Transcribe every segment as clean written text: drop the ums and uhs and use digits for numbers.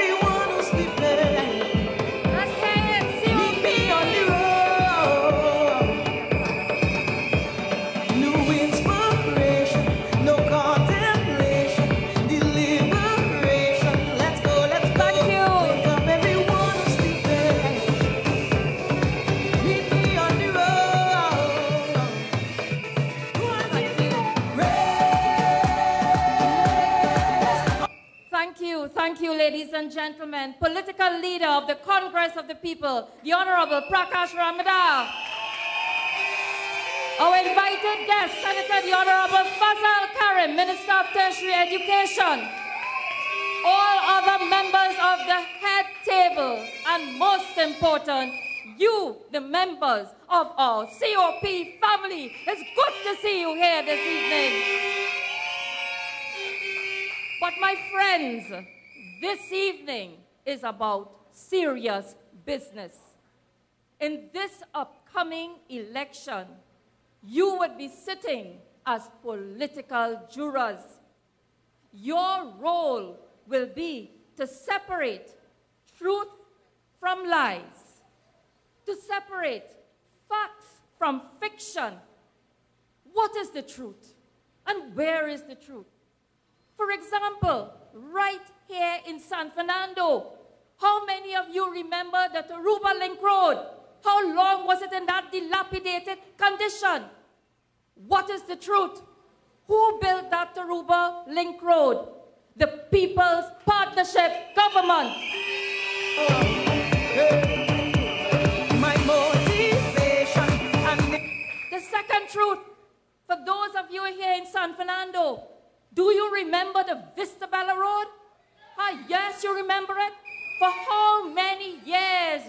everyone who's sleeping. Let's hear it. See Meet me on the road. New inspiration, no contemplation, deliberation. Let's go, let's go. Thank you. Wake up everyone who's sleeping. Meet me on the road. Thank you, ladies and gentlemen. Political leader of the Congress of the People, the Honorable Prakash Ramada. Our invited guest, Senator the Honorable Fazal Karim, Minister of Tertiary Education. All other members of the head table, and most important, you, the members of our COP family. It's good to see you here this evening. But my friends, this evening is about serious business. In this upcoming election, you would be sitting as political jurors. Your role will be to separate truth from lies, to separate facts from fiction. What is the truth? And where is the truth? For example, right here in San Fernando, how many of you remember the Tarouba Link Road? How long was it in that dilapidated condition? What is the truth? Who built that Tarouba Link Road? The People's Partnership Government. My motivation. The second truth, for those of you here in San Fernando, do you remember the Vistabella Road? Yes, you remember it? For how many years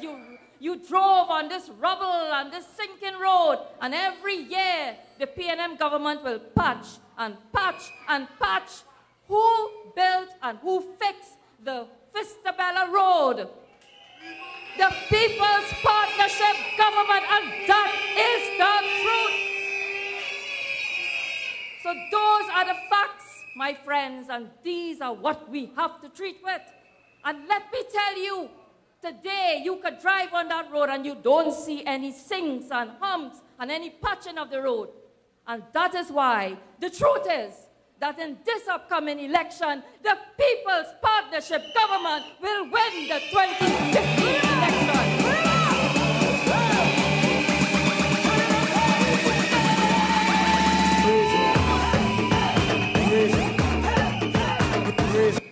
you drove on this rubble, on this sinking road, and every year the PNM government will patch and patch and patch. Who built and who fixed the Vistabella Road? The People's Partnership Government, and that is the truth. So those are the facts, my friends, and these are what we have to treat with. And let me tell you, today you could drive on that road and you don't see any sinks and humps and any patching of the road. And that is why the truth is that in this upcoming election, the People's Partnership Government will win the 2015 election.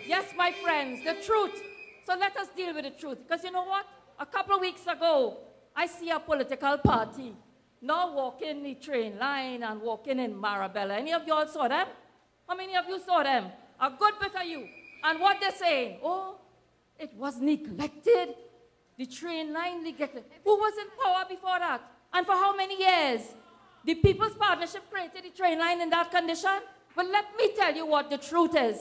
Yes, my friends, the truth. So let us deal with the truth. Because you know what? A couple of weeks ago, I see a political party now walking the train line and walking in Marabella. Any of you all saw them? How many of you saw them? A good bit of you. And what they're saying? Oh, it was neglected. The train line neglected. Who was in power before that? And for how many years? The People's Partnership created the train line in that condition? But let me tell you what the truth is.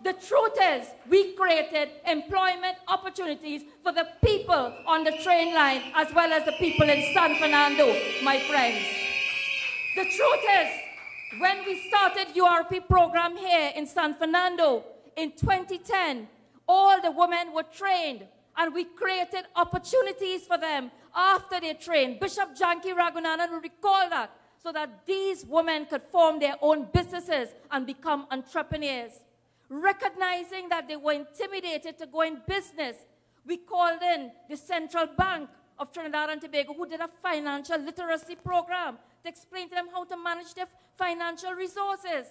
The truth is, we created employment opportunities for the people on the train line as well as the people in San Fernando, my friends. The truth is, when we started URP program here in San Fernando in 2010, all the women were trained and we created opportunities for them after they trained. Bishop Janki Raghunandan will recall that, so that these women could form their own businesses and become entrepreneurs. Recognizing that they were intimidated to go in business, we called in the Central Bank of Trinidad and Tobago, who did a financial literacy program to explain to them how to manage their financial resources.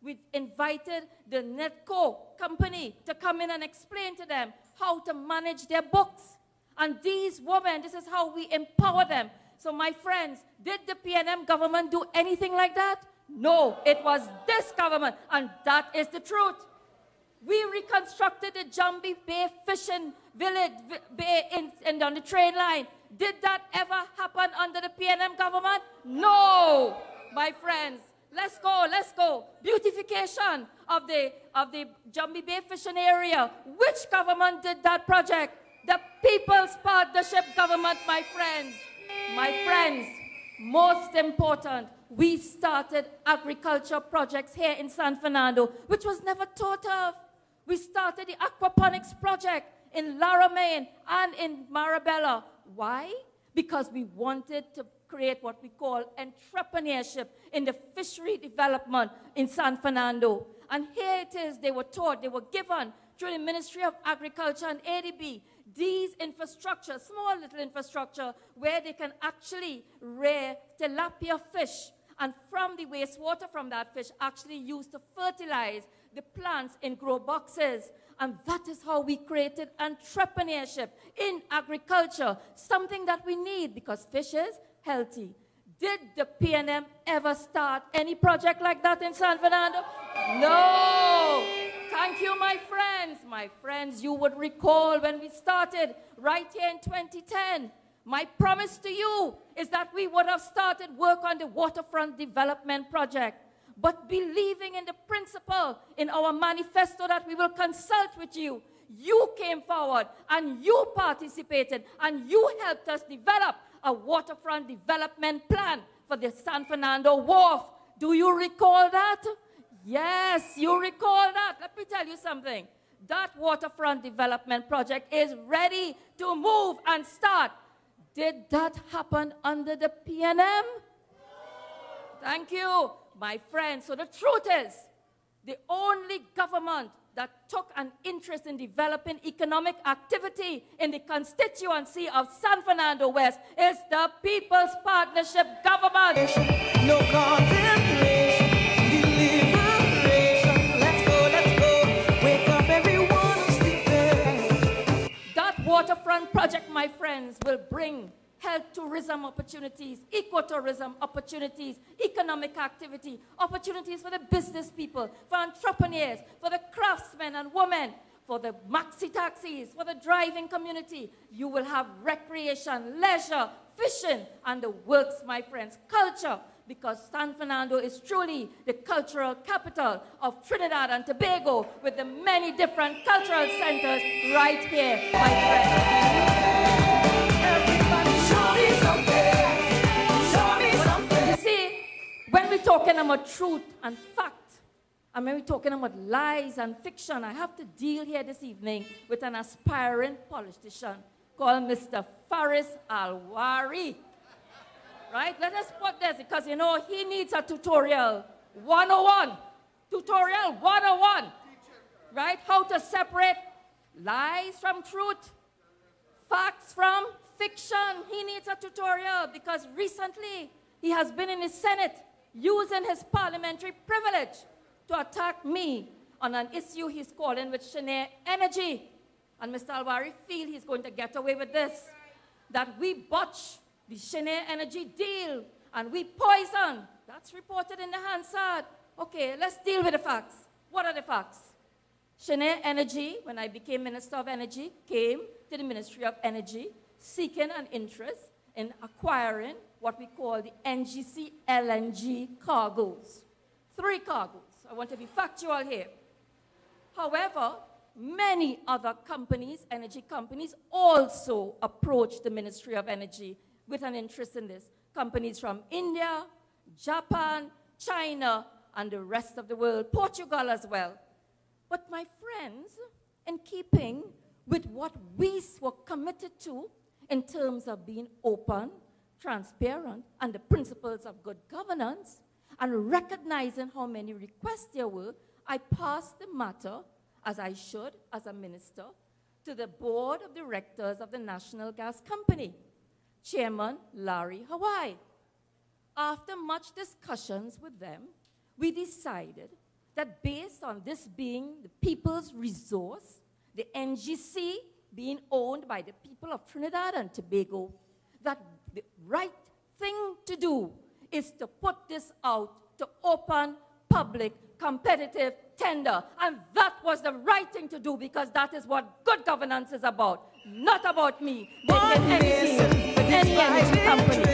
We invited the Netco company to come in and explain to them how to manage their books. And these women, this is how we empower them. So my friends, did the PNM government do anything like that? No, it was this government, and that is the truth. We reconstructed the Jumbie Bay Fishing village on the train line. Did that ever happen under the PNM government? No, my friends. Let's go, let's go. Beautification of the Jumbie Bay Fishing area. Which government did that project? The People's Partnership Government, my friends. My friends, most important, we started agriculture projects here in San Fernando, which was never thought of. We started the aquaponics project in Romain and in Marabella. Why? Because we wanted to create what we call entrepreneurship in the fishery development in San Fernando. And here it is, they were taught, they were given through the Ministry of Agriculture and ADB, these infrastructure, small little infrastructure, where they can actually rear tilapia fish, and from the wastewater from that fish actually used to fertilize the plants in grow boxes. And that is how we created entrepreneurship in agriculture, something that we need because fish is healthy. Did the PNM ever start any project like that in San Fernando? No. Thank you, my friends. My friends, you would recall when we started right here in 2010. My promise to you is that we would have started work on the waterfront development project. But believing in the principle in our manifesto that we will consult with you, you came forward and you participated and you helped us develop a waterfront development plan for the San Fernando Wharf. Do you recall that? Yes, you recall that. Let me tell you something. That waterfront development project is ready to move and start. Did that happen under the PNM? Thank you, my friends. So the truth is, the only government that took an interest in developing economic activity in the constituency of San Fernando West is the People's Partnership Government. No contemplation, deliberation. Let's go. Wake up everyone who's sleeping. That waterfront project, my friends, will bring health tourism opportunities, ecotourism opportunities, economic activity, opportunities for the business people, for entrepreneurs, for the craftsmen and women, for the maxi taxis, for the driving community. You will have recreation, leisure, fishing, and the works, my friends, culture, because San Fernando is truly the cultural capital of Trinidad and Tobago with the many different cultural centers right here, my friends. You see, when we're talking about truth and fact, and when we're talking about lies and fiction, I have to deal here this evening with an aspiring politician called Mr. Faris Alwari. Right? Let us put this, because you know, he needs a tutorial 101. Tutorial 101. Right? How to separate lies from truth, facts from fiction. He needs a tutorial because recently he has been in the Senate using his parliamentary privilege to attack me on an issue he's calling with Cheniere Energy. And Mr. Alwari feels he's going to get away with this, that we botched the Cheniere Energy deal and we poisoned. That's reported in the Hansard. Okay, let's deal with the facts. What are the facts? Cheniere Energy, when I became Minister of Energy, came to the Ministry of Energy seeking an interest in acquiring what we call the NGC LNG cargoes. 3 cargoes. I want to be factual here. However, many other companies, energy companies, also approached the Ministry of Energy with an interest in this. Companies from India, Japan, China, and the rest of the world, Portugal as well. But my friends, in keeping with what we were committed to in terms of being open, transparent, and the principles of good governance, and recognizing how many requests there were, I passed the matter, as I should as a minister, to the board of directors of the National Gas Company, Chairman Larry Hawaii. After much discussions with them, we decided that based on this being the people's resource, the NGC being owned by the people of Trinidad and Tobago, that the right thing to do is to put this out to open, public, competitive tender. And that was the right thing to do because that is what good governance is about, not about me making anything with any energy company.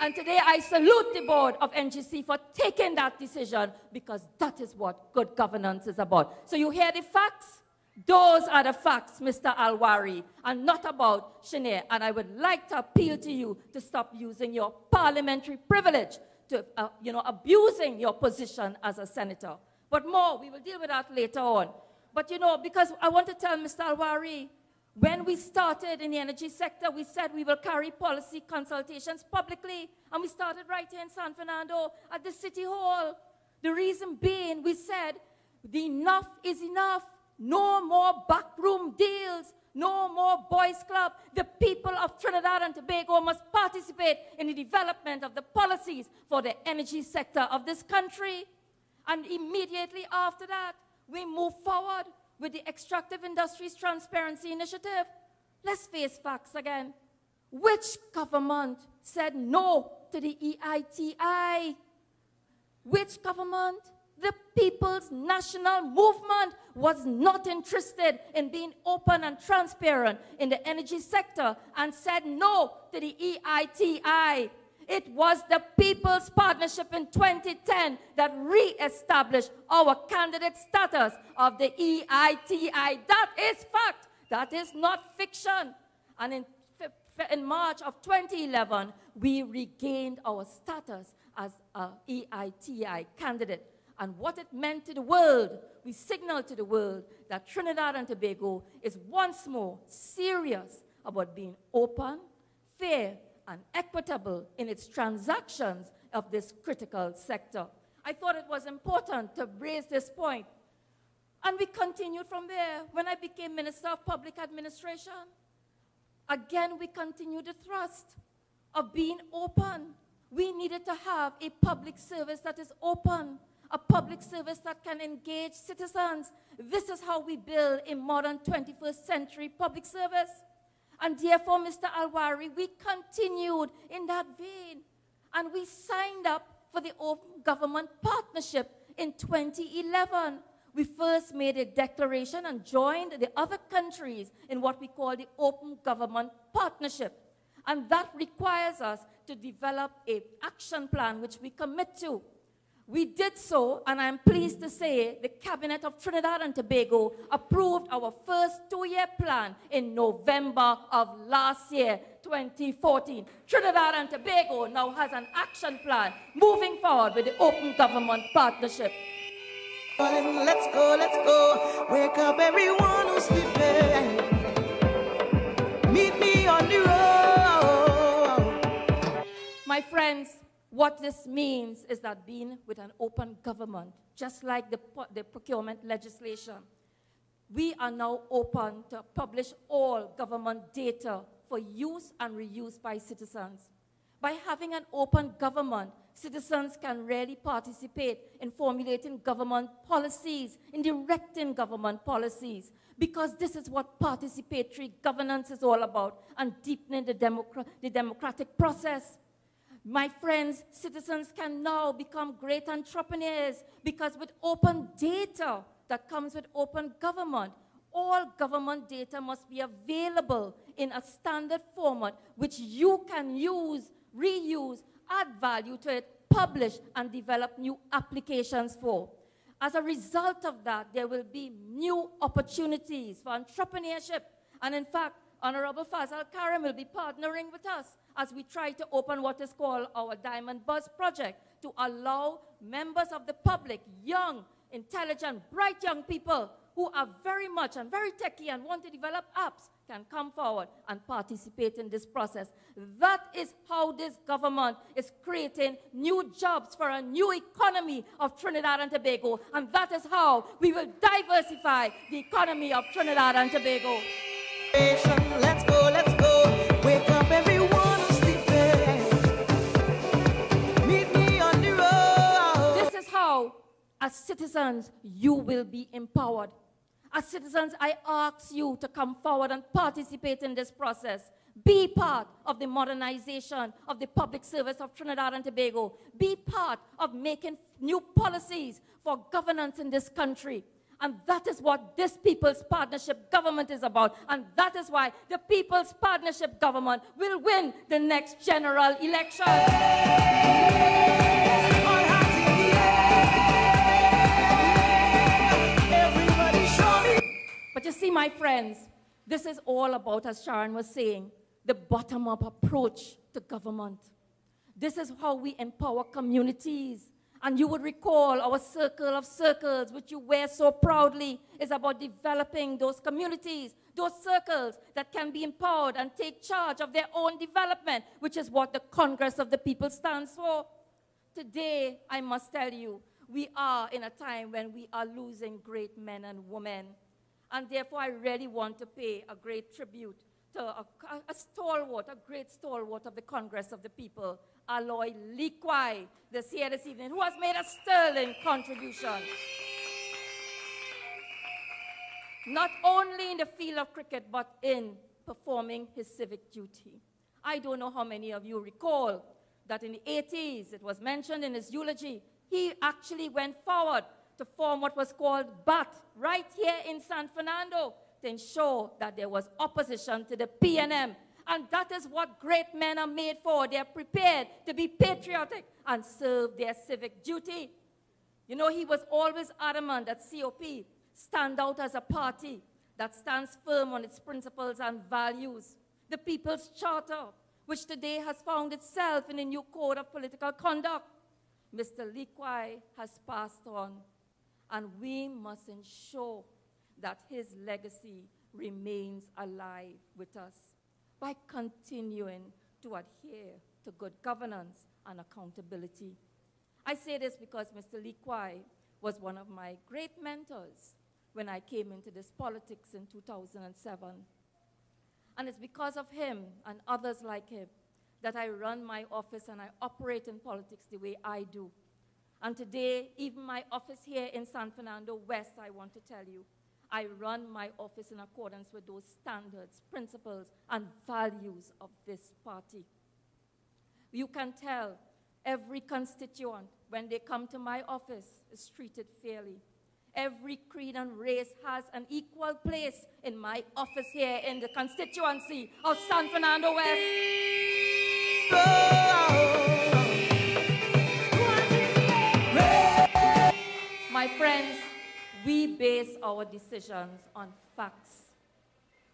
And today I salute the board of NGC for taking that decision because that is what good governance is about. So you hear the facts? Those are the facts, Mr. Alwari, and not about Cheniere. And I would like to appeal to you to stop using your parliamentary privilege to, abusing your position as a senator. But more, we will deal with that later on. But you know, because I want to tell Mr. Alwari, when we started in the energy sector, we said we will carry policy consultations publicly. And we started right here in San Fernando at the City Hall. The reason being, we said, the enough is enough. No more backroom deals. No more boys club. The people of Trinidad and Tobago must participate in the development of the policies for the energy sector of this country. And immediately after that, we move forward with the Extractive Industries Transparency Initiative. Let's face facts again. Which government said no to the EITI? Which government? The People's National Movement was not interested in being open and transparent in the energy sector and said no to the EITI. It was the People's Partnership in 2010 that re-established our candidate status of the EITI. That is fact. That is not fiction. And in March of 2011, we regained our status as an EITI candidate. And what it meant to the world, we signaled to the world that Trinidad and Tobago is once more serious about being open, fair, and equitable in its transactions of this critical sector. I thought it was important to raise this point. And we continued from there. When I became Minister of Public Administration, again, we continued the thrust of being open. We needed to have a public service that is open, a public service that can engage citizens. This is how we build a modern 21st century public service. And therefore, Mr. Alwari, we continued in that vein. And we signed up for the Open Government Partnership in 2011. We first made a declaration and joined the other countries in what we call the Open Government Partnership. And that requires us to develop an action plan which we commit to. We did so, and I'm pleased to say the Cabinet of Trinidad and Tobago approved our first 2-year plan in November of last year, 2014. Trinidad and Tobago now has an action plan moving forward with the Open Government Partnership. Let's go, wake up everyone who's sleeping. Meet me on the road. My friends, what this means is that being with an open government, just like the procurement legislation, we are now open to publish all government data for use and reuse by citizens. By having an open government, citizens can really participate in formulating government policies, in directing government policies, because this is what participatory governance is all about, and deepening the democratic process. My friends, citizens can now become great entrepreneurs because with open data that comes with open government, all government data must be available in a standard format which you can use, reuse, add value to it, publish, and develop new applications for. As a result of that, there will be new opportunities for entrepreneurship. And in fact, Honorable Fazal Karim will be partnering with us as we try to open what is called our Diamond Buzz project to allow members of the public, young, intelligent, bright young people who are very much and very techy and want to develop apps can come forward and participate in this process. That is how this government is creating new jobs for a new economy of Trinidad and Tobago, and that is how we will diversify the economy of Trinidad and Tobago. Let's go, wake up everyone who's sleeping. Meet me on the road. This is how, as citizens, you will be empowered. As citizens, I ask you to come forward and participate in this process. Be part of the modernization of the public service of Trinidad and Tobago. Be part of making new policies for governance in this country. And that is what this People's Partnership Government is about. And that is why the People's Partnership Government will win the next general election. But you see, my friends, this is all about, as Sharon was saying, the bottom-up approach to government. This is how we empower communities And you would recall our circle of circles, which you wear so proudly, is about developing those communities, those circles that can be empowered and take charge of their own development, which is what the Congress of the People stands for. Today, I must tell you, we are in a time when we are losing great men and women. And therefore, I really want to pay a great tribute to a stalwart, a great stalwart of the Congress of the People, Aloy Likwai, this here this evening, who has made a sterling contribution. Not only in the field of cricket, but in performing his civic duty. I don't know how many of you recall that in the 80s, it was mentioned in his eulogy, he actually went forward to form what was called BAT right here in San Fernando to ensure that there was opposition to the PNM. And that is what great men are made for. They are prepared to be patriotic and serve their civic duty. You know, he was always adamant that COP stand out as a party that stands firm on its principles and values. The People's Charter, which today has found itself in a new code of political conduct. Mr. Likwai has passed on, and we must ensure that his legacy remains alive with us by continuing to adhere to good governance and accountability. I say this because Mr. Likwai was one of my great mentors when I came into this politics in 2007. And it's because of him and others like him that I run my office and I operate in politics the way I do. And today, even my office here in San Fernando West, I want to tell you, I run my office in accordance with those standards, principles, and values of this party. You can tell every constituent, when they come to my office, is treated fairly. Every creed and race has an equal place in my office here in the constituency of San Fernando West. My friends, we base our decisions on facts.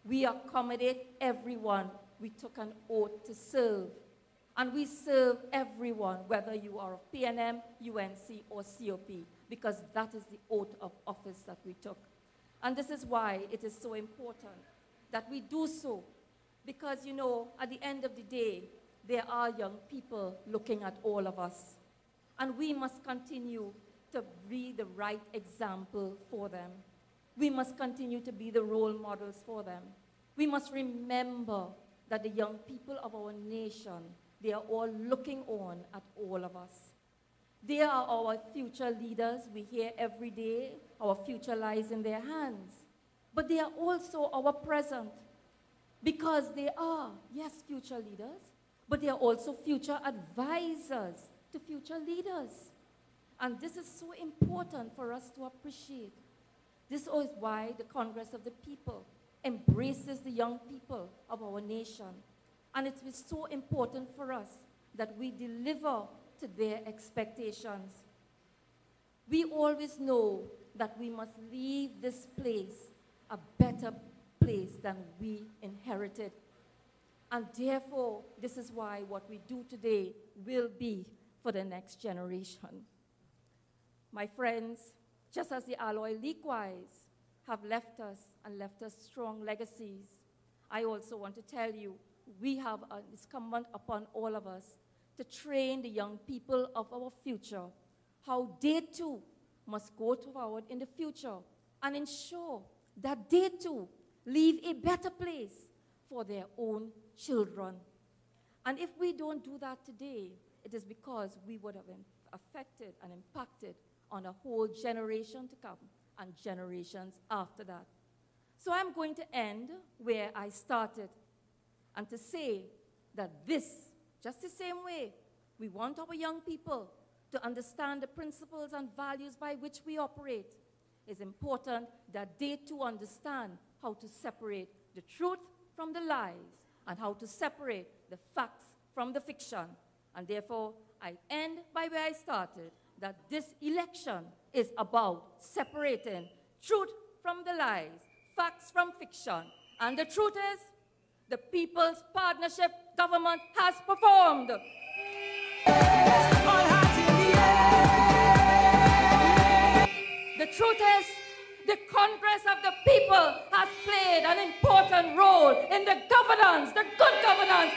We accommodate everyone. We took an oath to serve. And we serve everyone, whether you are of PNM, UNC, or COP, because that is the oath of office that we took. And this is why it is so important that we do so, because, you know, at the end of the day, there are young people looking at all of us. And we must continue to be the right example for them. We must continue to be the role models for them. We must remember that the young people of our nation, they are all looking on at all of us. They are our future leaders. We hear every day, our future lies in their hands. But they are also our present, because they are, yes, future leaders, but they are also future advisors to future leaders. And this is so important for us to appreciate. This is why the Congress of the People embraces the young people of our nation. And it is so important for us that we deliver to their expectations. We always know that we must leave this place a better place than we inherited. And therefore, this is why what we do today will be for the next generation. My friends, just as the Aloy Likwais have left us and left us strong legacies, I also want to tell you, we have it's incumbent upon all of us to train the young people of our future how they too must go forward in the future and ensure that they too leave a better place for their own children. And if we don't do that today, it is because we would have affected and impacted on a whole generation to come and generations after that. So I'm going to end where I started and to say that this, just the same way, we want our young people to understand the principles and values by which we operate. It's important that they too understand how to separate the truth from the lies and how to separate the facts from the fiction. And therefore, I end by where I started, that this election is about separating truth from the lies, facts from fiction. And the truth is, the People's Partnership Government has performed. All hands in the air. truth is, the Congress of the people has played an important role in the governance, the good governance